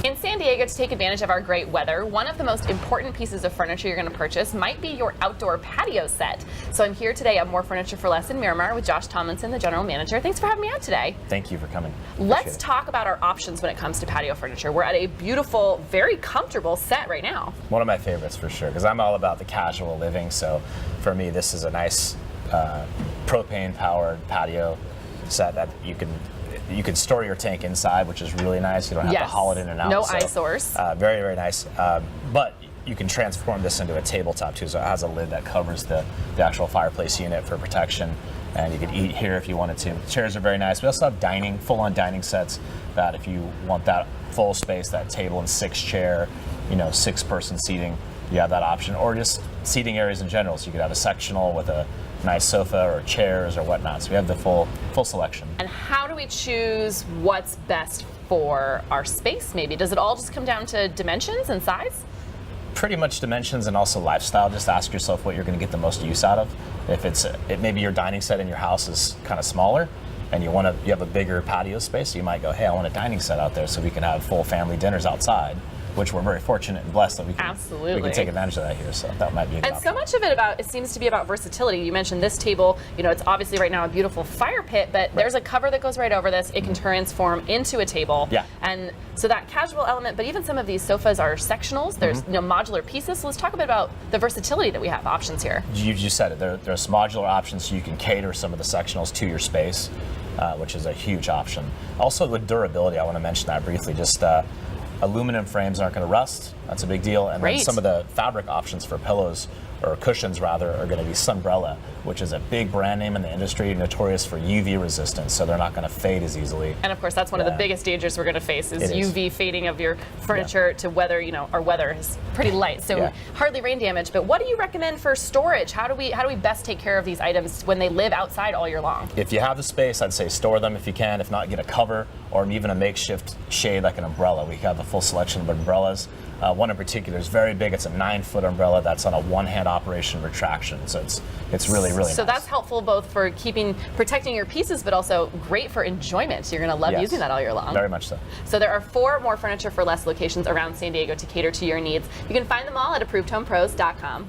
In San Diego, to take advantage of our great weather, one of the most important pieces of furniture you're going to purchase might be your outdoor patio set. So I'm here today at Mor Furniture for Less in Miramar with Josh Tomlinson, the general manager. Thanks for having me out today. Thank you for coming. Let's talk about our options when it comes to patio furniture. We're at a beautiful, very comfortable set right now. One of my favorites for sure, because I'm all about the casual living. So for me, this is a nice propane-powered patio set that you can store your tank inside, which is really nice. You don't have to haul it in and out. No eyesores. Very, very nice. But you can transform this into a tabletop too. So it has a lid that covers the actual fireplace unit for protection. And you could eat here if you wanted to. The chairs are very nice. We also have dining, full-on dining sets that if you want that full space, that table and 6-chair, 6-person seating, you have that option. Or just seating areas in general. So you could have a sectional with a nice sofa or chairs or whatnot. So we have the full selection. And how do we choose what's best for our space maybe? Does it all just come down to dimensions and size? Pretty much dimensions and also lifestyle. Just ask yourself what you're going to get the most use out of. If maybe your dining set in your house is kind of smaller and you have a bigger patio space, you might go, hey, I want a dining set out there so we can have full family dinners outside, which we're very fortunate and blessed that we can take advantage of that here. So that might be a good option. So much of it seems to be about versatility. You mentioned this table, it's obviously right now a beautiful fire pit, but there's a cover that goes right over this. It can transform into a table. Yeah. And so that casual element, but even some of these sofas are sectionals. There's modular pieces. So let's talk a bit about the versatility that we have options here. You just said it. There's modular options so you can cater some of the sectionals to your space, which is a huge option. Also with durability, I want to mention that briefly. Just aluminum frames aren't going to rust. That's a big deal. And then some of the fabric options for pillows, or cushions rather, are going to be Sunbrella, which is a big brand name in the industry, notorious for UV resistance, so they're not going to fade as easily. And of course, that's one of the biggest dangers we're going to face is UV fading of your furniture to weather. Our weather is pretty light, so hardly rain damage. But what do you recommend for storage? How do we best take care of these items when they live outside all year long? If you have the space, I'd say store them if you can. If not, get a cover or even a makeshift shade like an umbrella. We have a full selection of umbrellas. One in particular is very big. It's a 9-foot umbrella that's on a one-hand operation retraction. So it's really, really nice. So that's helpful both for protecting your pieces, but also great for enjoyment. You're going to love using that all year long. Very much so. So there are 4 Mor Furniture for Less locations around San Diego to cater to your needs. You can find them all at ApprovedHomePros.com.